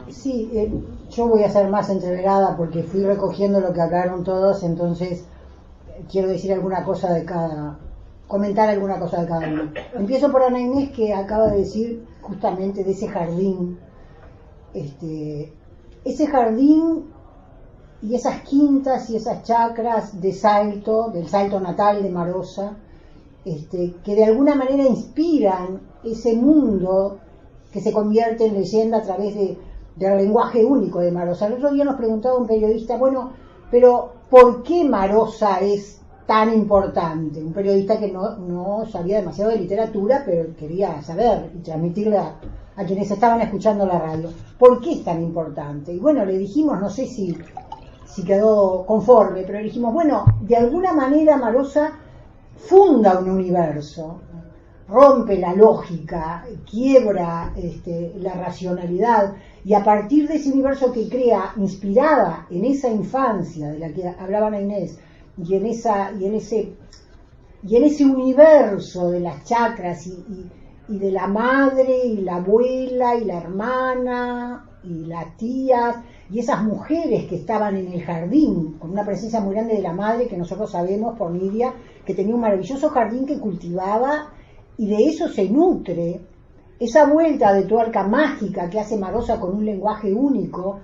Sí, yo voy a ser más entreverada porque fui recogiendo lo que hablaron todos, entonces quiero decir alguna cosa de cada, comentar alguna cosa de cada uno. Empiezo por Ana Inés, que acaba de decir justamente de ese jardín, ese jardín y esas quintas y esas chacras de Salto, del Salto natal de Marosa, que de alguna manera inspiran ese mundo que se convierte en leyenda a través del lenguaje único de Marosa. El otro día nos preguntaba un periodista, bueno, pero ¿por qué Marosa es tan importante? Un periodista que no sabía demasiado de literatura, pero quería saber y transmitirle a quienes estaban escuchando la radio. ¿Por qué es tan importante? Y bueno, le dijimos, no sé si quedó conforme, pero le dijimos, bueno, de alguna manera Marosa funda un universo, rompe la lógica, quiebra la racionalidad, y a partir de ese universo que crea, inspirada en esa infancia de la que hablaba Ana Inés, y en ese universo de las chacras y de la madre y la abuela y la hermana y las tías y esas mujeres que estaban en el jardín, con una presencia muy grande de la madre, que nosotros sabemos por Nidia, que tenía un maravilloso jardín que cultivaba, y de eso se nutre esa vuelta de tuerca mágica que hace Marosa con un lenguaje único,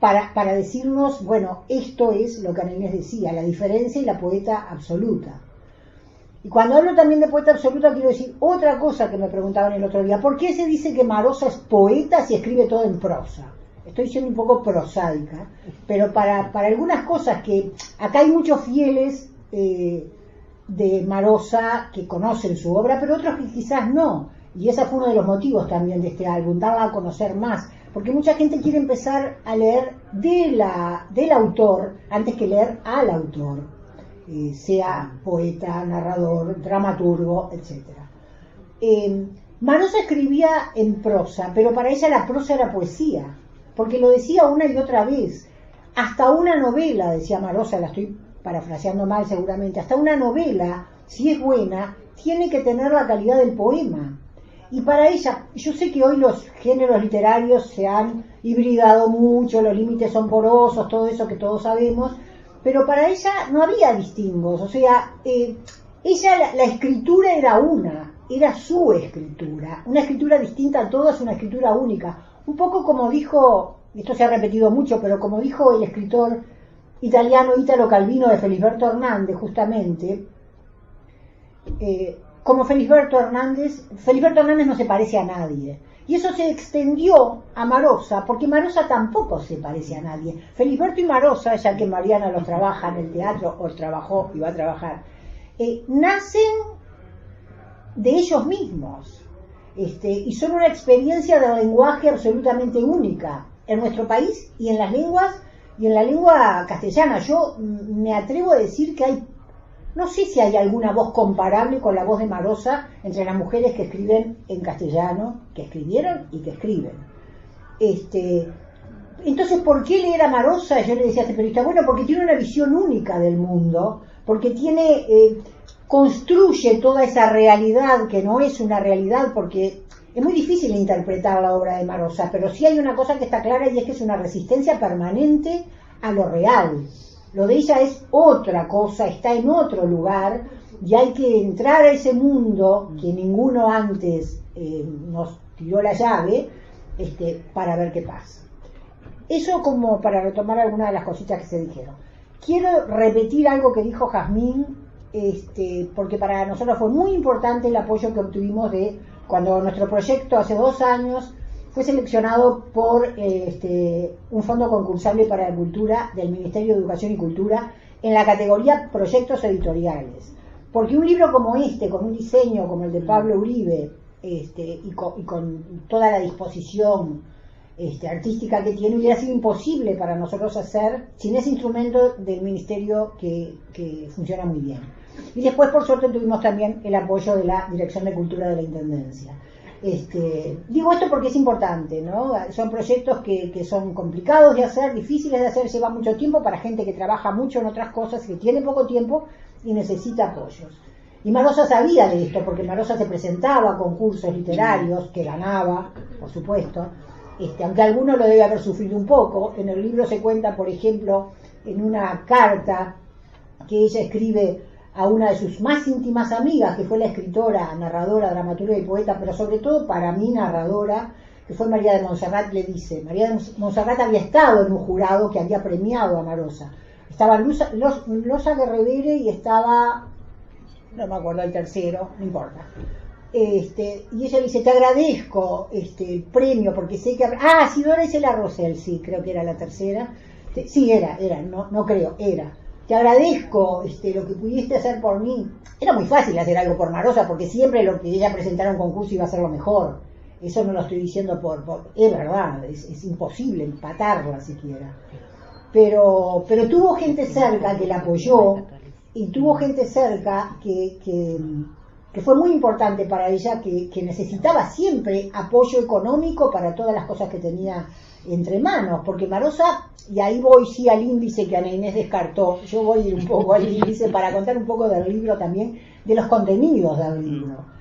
para decirnos, bueno, esto es lo que Ana Inés decía, la diferencia y la poeta absoluta. Y cuando hablo también de poeta absoluta, quiero decir otra cosa que me preguntaban el otro día: ¿por qué se dice que Marosa es poeta si escribe todo en prosa? Estoy siendo un poco prosaica, pero para algunas cosas que acá hay muchos fieles de Marosa que conocen su obra, pero otros que quizás no, y ese fue uno de los motivos también de este álbum, darla a conocer más, porque mucha gente quiere empezar a leer del autor antes que leer al autor, sea poeta, narrador, dramaturgo, etc. Marosa escribía en prosa, pero para ella la prosa era poesía, porque lo decía una y otra vez. Hasta una novela, decía Marosa, la estoy parafraseando mal seguramente, hasta una novela, si es buena, tiene que tener la calidad del poema. Y para ella, yo sé que hoy los géneros literarios se han hibridado mucho, los límites son porosos, todo eso que todos sabemos, pero para ella no había distingos, o sea, ella la escritura era su escritura, una escritura distinta a todas, una escritura única, un poco como dijo, esto se ha repetido mucho, pero como dijo el escritor italiano Italo Calvino de Felisberto Hernández, justamente, como Felisberto Hernández no se parece a nadie. Y eso se extendió a Marosa, porque Marosa tampoco se parece a nadie. Felisberto y Marosa, ya que Mariana los trabaja en el teatro, o trabajó y va a trabajar, nacen de ellos mismos. Y son una experiencia del lenguaje absolutamente única en nuestro país y en las lenguas, y en la lengua castellana. Yo me atrevo a decir que hay, no sé si hay alguna voz comparable con la voz de Marosa entre las mujeres que escriben en castellano, que escribieron y que escriben. Entonces, ¿por qué leer a Marosa? Yo le decía a este periodista, bueno, porque tiene una visión única del mundo, porque construye toda esa realidad que no es una realidad, porque es muy difícil interpretar la obra de Marosa, pero sí hay una cosa que está clara, y es que es una resistencia permanente a lo real. Lo de ella es otra cosa, está en otro lugar, y hay que entrar a ese mundo que ninguno antes nos tiró la llave, para ver qué pasa. Eso como para retomar algunas de las cositas que se dijeron. Quiero repetir algo que dijo Jazmín, porque para nosotros fue muy importante el apoyo que obtuvimos de cuando nuestro proyecto hace 2 años fue seleccionado por un fondo concursable para la cultura del Ministerio de Educación y Cultura en la categoría proyectos editoriales. Porque un libro como con un diseño como el de Pablo Uribe, y con toda la disposición artística que tiene, hubiera sido imposible para nosotros hacer sin ese instrumento del Ministerio que funciona muy bien. Y después, por suerte, tuvimos también el apoyo de la Dirección de Cultura de la Intendencia. Digo esto porque es importante, ¿no? Son proyectos que son complicados de hacer, difíciles de hacer, lleva mucho tiempo para gente que trabaja mucho en otras cosas, que tiene poco tiempo y necesita apoyos. Y Marosa sabía de esto, porque Marosa se presentaba a concursos literarios, que ganaba, por supuesto, aunque alguno lo debe haber sufrido un poco. En el libro se cuenta, por ejemplo, en una carta que ella escribe a una de sus más íntimas amigas, que fue la escritora, narradora, dramaturga y poeta, pero sobre todo para mí narradora, que fue María de Montserrat. Le dice, María de Montserrat había estado en un jurado que había premiado a Marosa. Estaba Losa Guerrevere y estaba, no me acuerdo el tercero, no importa. Y ella dice, te agradezco el premio, porque sé que... sí, Dora Isela Rosell, sí, creo que era la tercera. Sí, era, no creo, era. Te agradezco lo que pudiste hacer por mí. Era muy fácil hacer algo por Marosa, porque siempre lo que ella presentara un concurso iba a ser lo mejor. Eso no lo estoy diciendo es verdad, es imposible empatarla siquiera. Pero tuvo gente cerca que la apoyó, y tuvo gente cerca que fue muy importante para ella, que necesitaba siempre apoyo económico para todas las cosas que tenía entre manos, porque Marosa, y ahí voy sí al índice que Ana Inés descartó, yo voy a ir un poco al índice para contar un poco del libro también, de los contenidos del libro.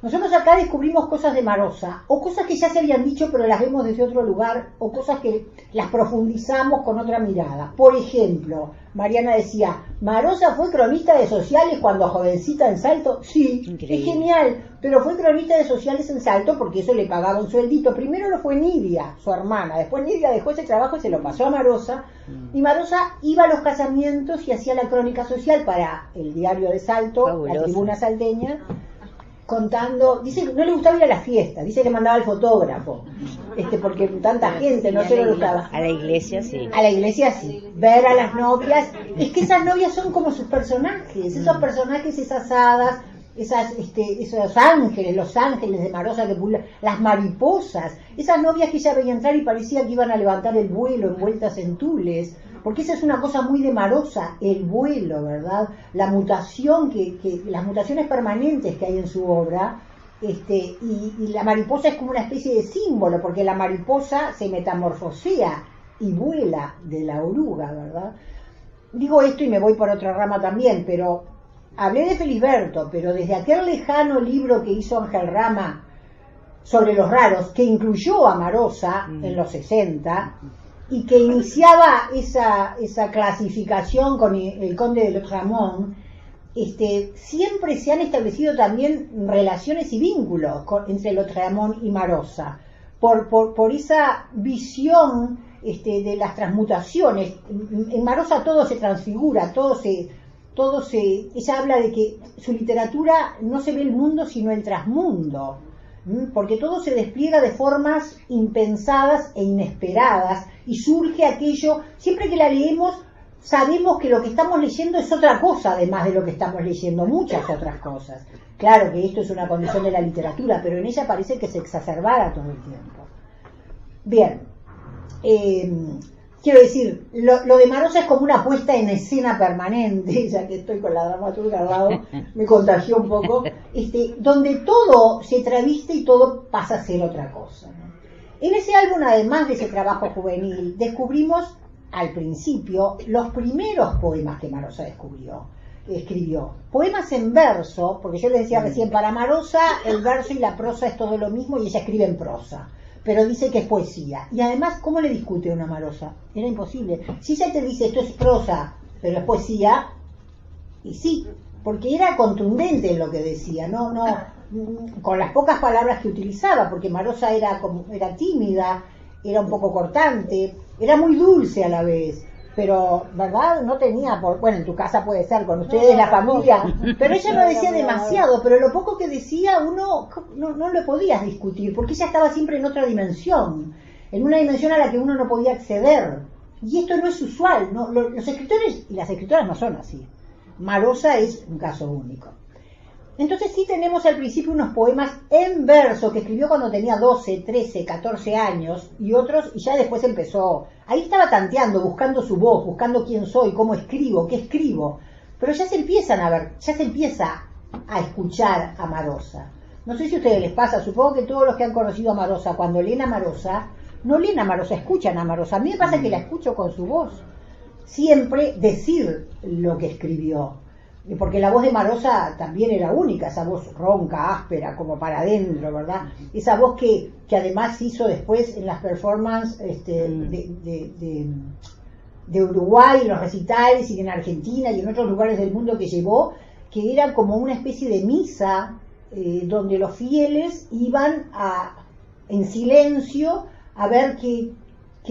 Nosotros acá descubrimos cosas de Marosa, o cosas que ya se habían dicho pero las vemos desde otro lugar, o cosas que las profundizamos con otra mirada. Por ejemplo, Mariana decía, ¿Marosa fue cronista de sociales cuando jovencita en Salto? Sí, increíble. Es genial, pero fue cronista de sociales en Salto porque eso le pagaba un sueldito. Primero lo fue Nidia, su hermana, después Nidia dejó ese trabajo y se lo pasó a Marosa, y Marosa iba a los casamientos y hacía la crónica social para el diario de Salto, fabuloso. La Tribuna Salteña, contando, dice que no le gustaba ir a la fiesta, dice que mandaba al fotógrafo, porque tanta gente no se lo gustaba. A la iglesia sí. A la iglesia sí. Ver a las novias, es que esas novias son como sus personajes, esos personajes, esas hadas, esos ángeles, los ángeles de Marosa que pulan, las mariposas, esas novias que ella veía entrar y parecía que iban a levantar el vuelo envueltas en tules. Porque esa es una cosa muy de Marosa, el vuelo, ¿verdad? La mutación, las mutaciones permanentes que hay en su obra, y la mariposa es como una especie de símbolo, porque la mariposa se metamorfosea y vuela de la oruga, ¿verdad? Digo esto y me voy por otra rama también, pero hablé de Felisberto, pero desde aquel lejano libro que hizo Ángel Rama sobre los raros, que incluyó a Marosa en los 60, y que iniciaba esa clasificación con el conde de Lautréamont, siempre se han establecido también relaciones y vínculos entre Lautréamont y Marosa, por esa visión de las transmutaciones. En Marosa todo se transfigura, ella habla de que su literatura no se ve el mundo sino el trasmundo, porque todo se despliega de formas impensadas e inesperadas, y surge aquello, siempre que la leemos sabemos que lo que estamos leyendo es otra cosa además de lo que estamos leyendo, muchas otras cosas. Claro que esto es una condición de la literatura, pero en ella parece que se exacerbara todo el tiempo. Bien, quiero decir, lo de Marosa es como una puesta en escena permanente, ya que estoy con la dramaturga al lado, me contagió un poco, donde todo se traviste y todo pasa a ser otra cosa, ¿no? En ese álbum, además de ese trabajo juvenil, descubrimos al principio los primeros poemas que Marosa escribió. Poemas en verso, porque yo les decía recién, para Marosa el verso y la prosa es todo lo mismo y ella escribe en prosa, pero dice que es poesía. Y además, ¿cómo le discute una Marosa? Era imposible. Si ella te dice esto es prosa, pero es poesía, y sí, porque era contundente en lo que decía, no con las pocas palabras que utilizaba, porque Marosa era tímida, era un poco cortante, era muy dulce a la vez, pero, ¿verdad? No tenía, bueno, en tu casa puede ser, con ustedes, la familia, pero ella no decía demasiado, pero lo poco que decía uno no lo podías discutir, porque ella estaba siempre en otra dimensión, en una dimensión a la que uno no podía acceder, y esto no es usual, ¿no? Los escritores y las escritoras no son así. Marosa es un caso único. Entonces sí tenemos al principio unos poemas en verso que escribió cuando tenía 12, 13, 14 años, y otros, y ya después empezó, ahí estaba tanteando, buscando su voz, buscando quién soy, cómo escribo, qué escribo, pero ya se empiezan a ver, ya se empieza a escuchar a Marosa. No sé si a ustedes les pasa, supongo que todos los que han conocido a Marosa, cuando leen a Marosa, no leen a Marosa, escuchan a Marosa. A mí me pasa que la escucho con su voz, siempre decir lo que escribió. porque la voz de Marosa también era única, esa voz ronca, áspera, como para adentro, ¿verdad? Esa voz que además hizo después en las performances de Uruguay, en los recitales, y en Argentina y en otros lugares del mundo que llevó, que era como una especie de misa donde los fieles iban en silencio a ver qué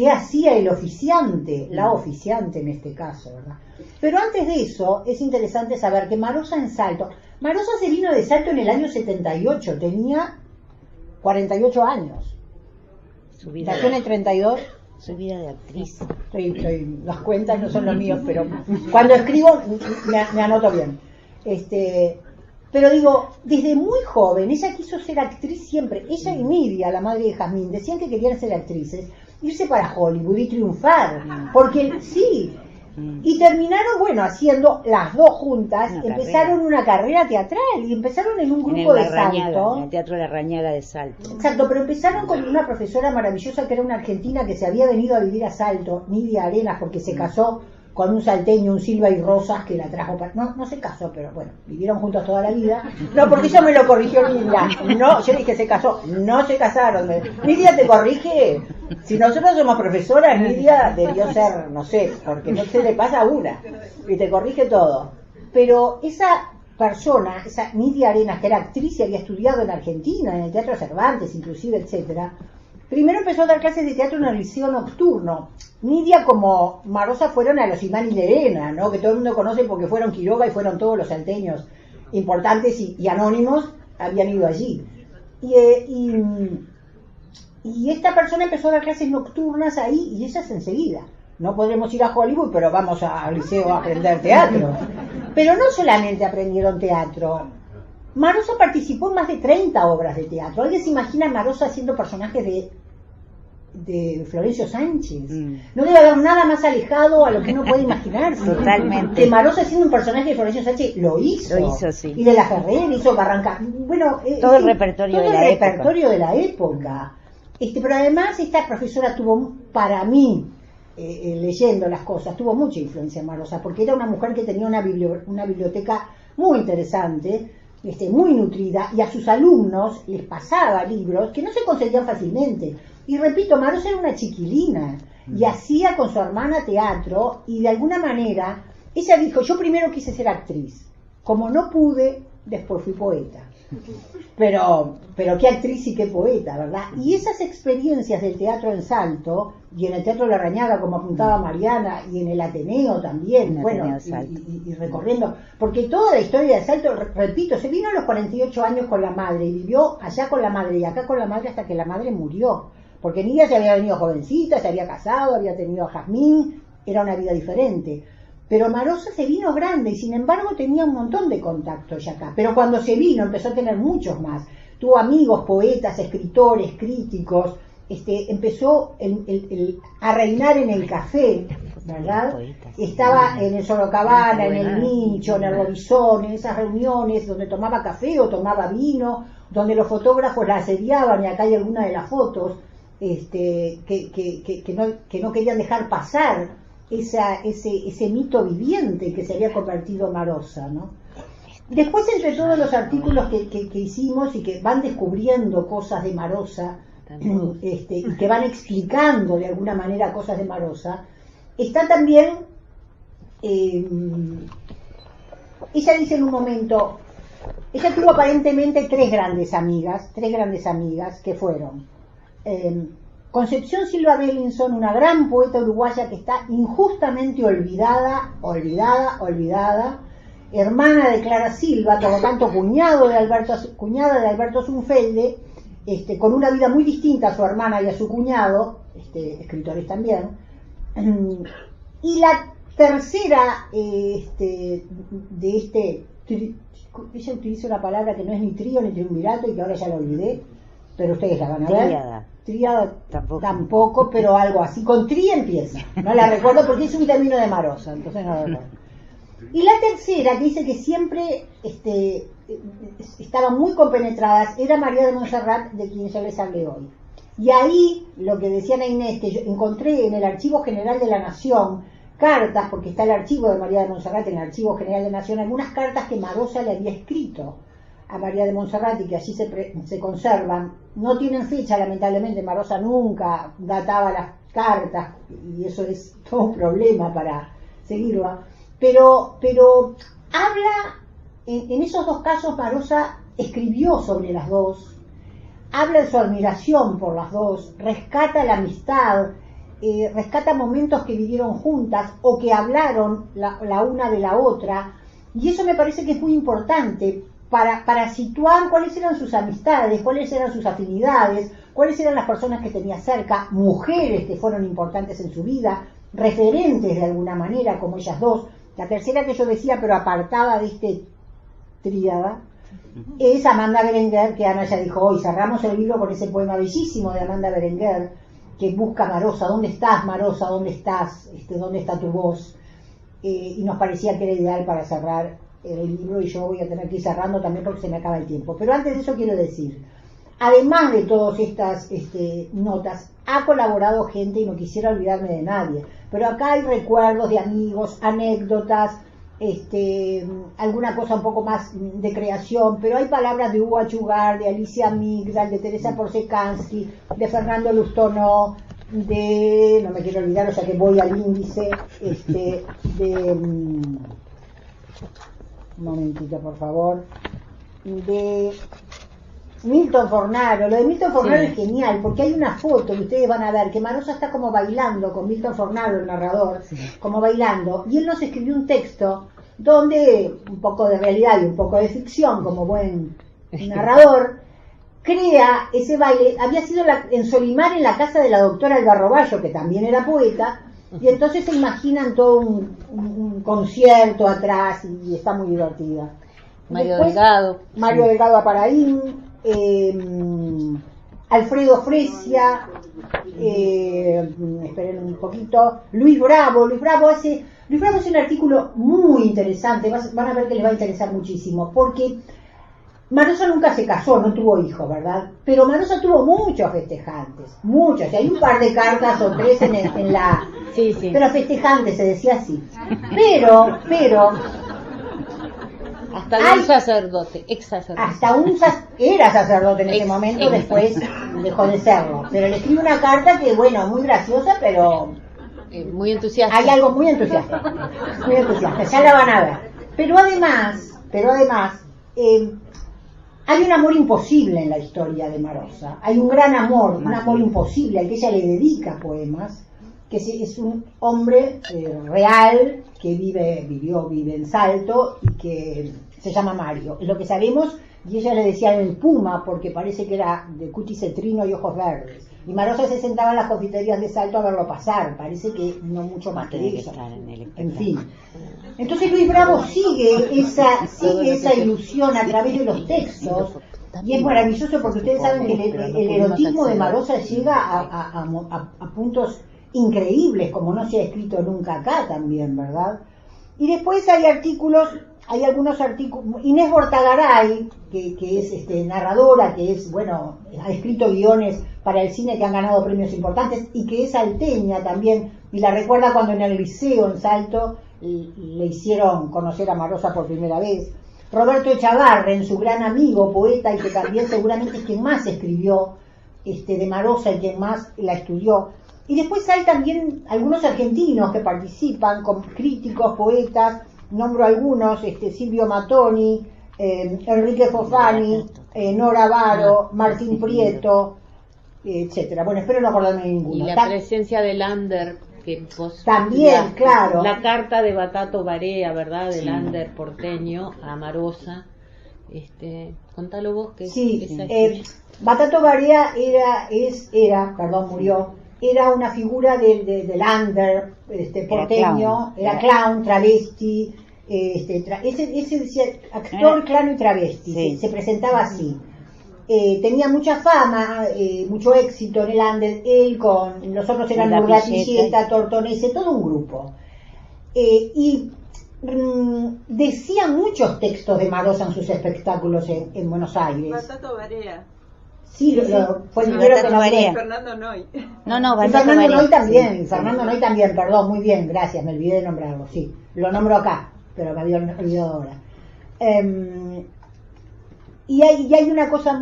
hacía el oficiante, la oficiante en este caso, ¿verdad? Pero antes de eso, es interesante saber que Marosa en Salto, Marosa se vino de Salto en el año 78, tenía 48 años. Nació en el 32. Su vida de actriz. Las cuentas no son los míos, pero cuando escribo me anoto bien. Pero digo, desde muy joven, ella quiso ser actriz siempre. Ella y Nidia, la madre de Jazmín, decían que querían ser actrices, irse para Hollywood y triunfar. Porque sí. Y terminaron, bueno, haciendo las dos juntas, empezaron una carrera teatral y empezaron en un grupo de Salto. En el Teatro Larrañaga de Salto. Exacto, pero empezaron con una profesora maravillosa que era una argentina que se había venido a vivir a Salto, Nidia Arenas, porque se casó con un salteño, un Silva y Rosas, que la trajo para... No se casó, pero bueno, vivieron juntos toda la vida. No, porque eso me lo corrigió Nidia. No, yo dije se casó, no se casaron. Nidia te corrige. Si nosotros somos profesoras, Nidia debió ser, no sé, porque no se le pasa una. Y te corrige todo. Pero esa persona, esa Nidia Arenas, que era actriz y había estudiado en Argentina, en el Teatro Cervantes, inclusive, etcétera, primero empezó a dar clases de teatro en el liceo nocturno. Nidia como Marosa fueron a los Imán y Lerena, ¿no? Que todo el mundo conoce porque fueron Quiroga y fueron todos los salteños importantes y anónimos, habían ido allí. Y esta persona empezó a dar clases nocturnas ahí, y ellas enseguida. No podremos ir a Hollywood, pero vamos al liceo a aprender teatro. Pero no solamente aprendieron teatro. Marosa participó en más de 30 obras de teatro. ¿Alguien se imagina a Marosa haciendo personajes de Florencio Sánchez? No debe haber nada más alejado a lo que uno puede imaginarse. Totalmente. Que Marosa haciendo un personaje de Florencio Sánchez lo hizo, sí. Y de la Ferrer hizo Barranca. Bueno, todo el repertorio de la época. Pero además esta profesora tuvo, para mí, leyendo las cosas, tuvo mucha influencia en Marosa, porque era una mujer que tenía una biblioteca muy interesante, muy nutrida, y a sus alumnos les pasaba libros que no se conseguían fácilmente. Y repito, Marosa era una chiquilina y hacía con su hermana teatro, y de alguna manera ella dijo, yo primero quise ser actriz, como no pude, después fui poeta. Pero qué actriz y qué poeta, ¿verdad? Y esas experiencias del teatro en Salto, y en el Teatro Larrañaga, como apuntaba Mariana, y en el Ateneo también, y recorriendo, porque toda la historia de Salto, repito, se vino a los 48 años con la madre, y vivió allá con la madre y acá con la madre hasta que la madre murió, porque Nidia se había venido jovencita, se había casado, había tenido a Jazmín, era una vida diferente. Pero Marosa se vino grande y sin embargo tenía un montón de contactos ya acá. Pero cuando se vino empezó a tener muchos más. Tuvo amigos, poetas, escritores, críticos. Empezó a reinar en el café, ¿verdad? Estaba en el Sorocabana, en el Mincho, en el Robizón, en esas reuniones donde tomaba café o tomaba vino, donde los fotógrafos la asediaban, y acá hay alguna de las fotos que no querían dejar pasar ese mito viviente que se había convertido Marosa, ¿no? Después, entre todos los artículos que hicimos y que van descubriendo cosas de Marosa, y que van explicando de alguna manera cosas de Marosa, está también, ella dice en un momento, ella tuvo aparentemente tres grandes amigas que fueron Concepción Silva Bellinson, una gran poeta uruguaya que está injustamente olvidada, hermana de Clara Silva, por lo tanto cuñada de Alberto Zunfelde, con una vida muy distinta a su hermana y a su cuñado, escritores también. Y la tercera, ella utiliza una palabra que no es ni trío ni triunvirato y que ahora ya la olvidé, pero ustedes la van a ver. Tríada tampoco, pero algo así. Con tri empieza. No la recuerdo porque es un término de Marosa, entonces no la recuerdo. Y la tercera, que dice que siempre estaban muy compenetradas, era María de Montserrat, de quien yo les hablé hoy. Y ahí, lo que decían a Inés, que yo encontré en el Archivo General de la Nación, cartas, porque está el archivo de María de Montserrat en el Archivo General de Nación, algunas cartas que Marosa le había escrito a María de Montserrat y que allí se conservan. No tienen fecha, lamentablemente. Marosa nunca databa las cartas y eso es todo un problema para seguirlo. Pero habla, en esos dos casos Marosa escribió sobre las dos, habla de su admiración por las dos, rescata la amistad, rescata momentos que vivieron juntas o que hablaron la una de la otra, y eso me parece que es muy importante para situar cuáles eran sus amistades, cuáles eran sus afinidades, cuáles eran las personas que tenía cerca, mujeres que fueron importantes en su vida, referentes de alguna manera como ellas dos. La tercera que yo decía, pero apartada de este tríada, es Amanda Berenguer, que Ana ya dijo hoy. Cerramos el libro con ese poema bellísimo de Amanda Berenguer, que busca a Marosa. ¿Dónde estás, Marosa? ¿Dónde estás? ¿Dónde está tu voz? Y nos parecía que era ideal para cerrar el libro, y yo voy a tener que ir cerrando también porque se me acaba el tiempo. Pero antes de eso quiero decir, además de todas estas notas, ha colaborado gente, y no quisiera olvidarme de nadie, pero acá hay recuerdos de amigos, anécdotas, alguna cosa un poco más de creación, pero hay palabras de Hugo Achugar, de Alicia Migdal, de Teresa Porsekansky, de Fernando Lustó, de, no me quiero olvidar, o sea que voy al índice, un momentito por favor, de Milton Fornaro. Lo de Milton Fornaro es genial, porque hay una foto que ustedes van a ver, que Marosa está como bailando con Milton Fornaro, el narrador, como bailando, y él nos escribió un texto donde un poco de realidad y un poco de ficción, como buen narrador, crea ese baile. Había sido en Solimar, en la casa de la doctora Albarroballo, que también era poeta, y entonces se imaginan todo un concierto atrás, y está muy divertida. Mario Delgado Aparaín, Alfredo Fresia, esperen un poquito, Luis Bravo hace un artículo muy interesante, van a ver que les va a interesar muchísimo, porque Marosa nunca se casó, no tuvo hijos, ¿verdad? Pero Marosa tuvo muchos festejantes, muchos, y hay un par de cartas o tres en la... Sí. Pero festejantes, se decía así. Pero... Hasta un sacerdote, ex sacerdote. Era sacerdote en ese momento, después dejó de serlo. Pero le escribe una carta que, bueno, muy graciosa, pero... muy entusiasta. Hay algo muy entusiasta. Muy entusiasta, ya la van a ver. Pero además, hay un amor imposible en la historia de Marosa. Hay un gran amor, un amor imposible al que ella le dedica poemas, que es un hombre real que vive en Salto y que se llama Mario. Es lo que sabemos, y ella le decía el Puma porque parece que era de cutis cetrino y ojos verdes. Y Marosa se sentaba en las confiterías de Salto a verlo pasar. Parece que no mucho más que eso. En fin. Entonces Luis Bravo sigue esa ilusión a través de los textos. Y es maravilloso porque ustedes saben que el erotismo de Marosa llega a puntos increíbles, como no se ha escrito nunca acá también, ¿verdad? Y después hay algunos artículos, Inés Bortagaray, que es narradora, que es, bueno, ha escrito guiones para el cine que han ganado premios importantes, y que es salteña también, y la recuerda cuando en el liceo en Salto le hicieron conocer a Marosa por primera vez. Roberto Echavarren, su gran amigo, poeta, y que también seguramente es quien más escribió de Marosa y quien más la estudió. Y después hay también algunos argentinos que participan, con críticos, poetas, nombro algunos, Silvio Matoni, Enrique Fofani, Nora Varo, Martín Prieto, etcétera. Bueno, espero no acordarme de ninguno. Y la presencia de Lander, que vos también, estudiaste. Claro. La carta de Batato Barea, ¿verdad? De Lander porteño a Marosa. Contalo vos que Batato Barea murió. Era una figura de Lander, porteño, era clown, travesti, ese decía actor, clown y travesti, se presentaba así. Tenía mucha fama, mucho éxito en el Lander, él con los otros eran Murgatilleta, Tortonese, todo un grupo. Y decía muchos textos de Marosa en sus espectáculos en Buenos Aires. Batato Barea. Sí, fue el primero que nombré. Fernando Noy. No, Y Fernando Noy también, Fernando Noy también, perdón, muy bien, gracias, me olvidé de nombrarlo, sí. Lo nombro acá, pero me había olvidado ahora. Y hay una cosa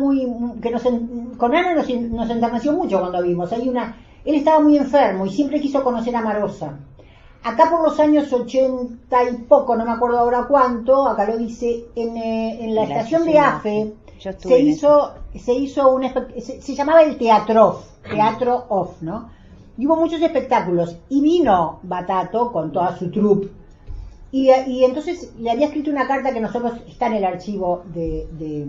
que con Ana nos enterneció mucho cuando vimos. Él estaba muy enfermo y siempre quiso conocer a Marosa. Acá por los años 80 y poco, no me acuerdo ahora cuánto, acá lo dice, en la estación de AFE se hizo se llamaba el Teatro Off, ¿no? Y hubo muchos espectáculos y vino Batato con toda su troupe. Y entonces le había escrito una carta que nosotros está en el archivo de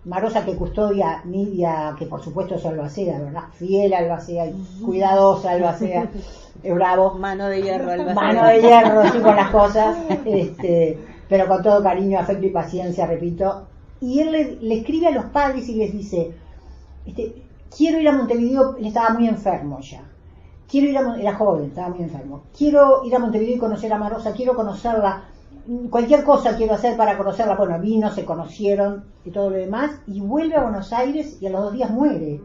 Marosa, que custodia Nidia, que por supuesto es albacea, ¿verdad? Fiel albacea y cuidadosa albacea, bravo. Mano de hierro, albacea. Mano de hierro, sí, con las cosas, pero con todo cariño, afecto y paciencia, repito. Y él le escribe a los padres y les dice, quiero ir a Montevideo, él estaba muy enfermo ya. Era joven, estaba muy enfermo. Quiero ir a Montevideo y conocer a Marosa, quiero conocerla, cualquier cosa quiero hacer para conocerla. Bueno, vino, se conocieron y todo lo demás, y vuelve a Buenos Aires y a los 2 días muere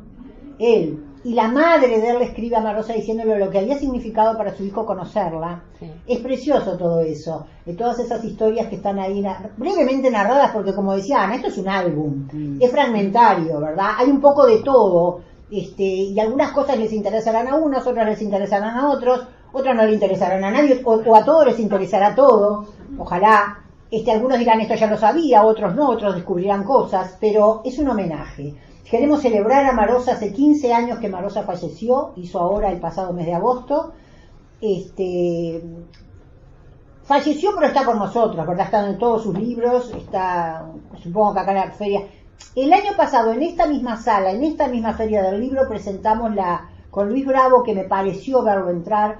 él. Y la madre de él le escribe a Marosa diciéndole lo que había significado para su hijo conocerla. Sí. Es precioso todo eso, de todas esas historias que están ahí brevemente narradas, porque como decía Ana, esto es un álbum, es fragmentario, ¿verdad? Hay un poco de todo. Y algunas cosas les interesarán a unos, otras les interesarán a otros, otras no le interesarán a nadie, o a todos les interesará todo, ojalá. Algunos dirán esto ya lo sabía, otros no, otros descubrirán cosas, pero es un homenaje. Queremos celebrar a Marosa. Hace 15 años que Marosa falleció, hizo ahora el pasado mes de agosto. Falleció, pero está con nosotros, ¿verdad? Están en todos sus libros, supongo que acá en la feria. El año pasado, en esta misma sala, en esta misma feria del libro, presentamos con Luis Bravo, que me pareció verlo entrar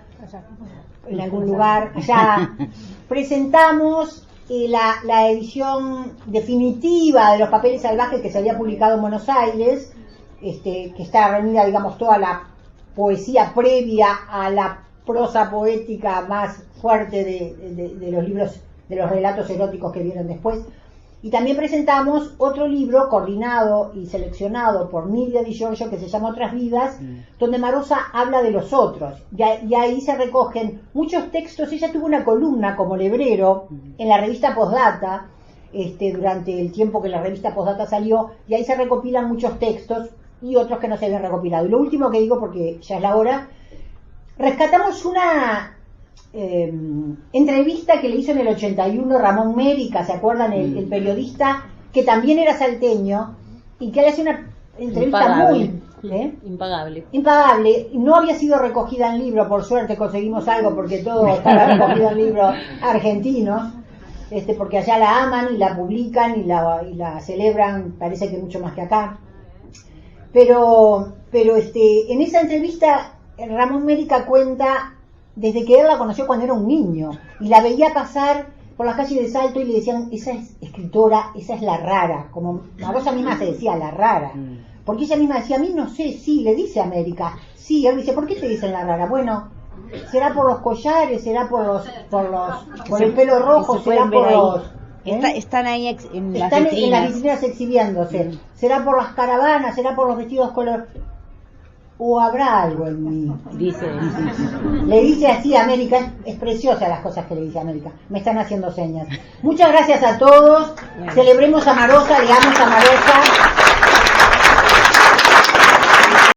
en algún lugar, allá, presentamos la edición definitiva de Los Papeles Salvajes que se había publicado en Buenos Aires, que está reunida, digamos, toda la poesía previa a la prosa poética más fuerte de los libros, de los relatos eróticos que vieron después. Y también presentamos otro libro coordinado y seleccionado por Nidia Di Giorgio, que se llama Otras Vidas, donde Marosa habla de los otros. Y ahí se recogen muchos textos. Ella tuvo una columna como lebrero en la revista Postdata, durante el tiempo que la revista Postdata salió, y ahí se recopilan muchos textos y otros que no se habían recopilado. Y lo último que digo, porque ya es la hora, rescatamos una entrevista que le hizo en el 81 Ramón Mérica, ¿se acuerdan? El periodista, que también era salteño, y que le hace una entrevista impagable. No había sido recogida en libro, por suerte conseguimos algo, porque todo estaba recogido en libros argentinos, porque allá la aman y la publican y la celebran, parece que mucho más que acá. Pero en esa entrevista Ramón Mérica cuenta desde que él la conoció cuando era un niño y la veía pasar por las calles de Salto y le decían, esa es escritora, esa es la rara, como Marosa misma se decía, la rara, porque ella misma decía, a mí no sé, sí, le dice América, sí, él dice, ¿por qué te dicen la rara? Bueno, será por los collares, será por el pelo rojo, será por los... Están ahí en las están vitrinas. En las vitrinas exhibiéndose, será por las caravanas, será por los vestidos color... o habrá algo en mí, dice. Le dice así a América, es preciosa las cosas que le dice a América, me están haciendo señas. Muchas gracias a todos, celebremos a Marosa, leamos a Marosa.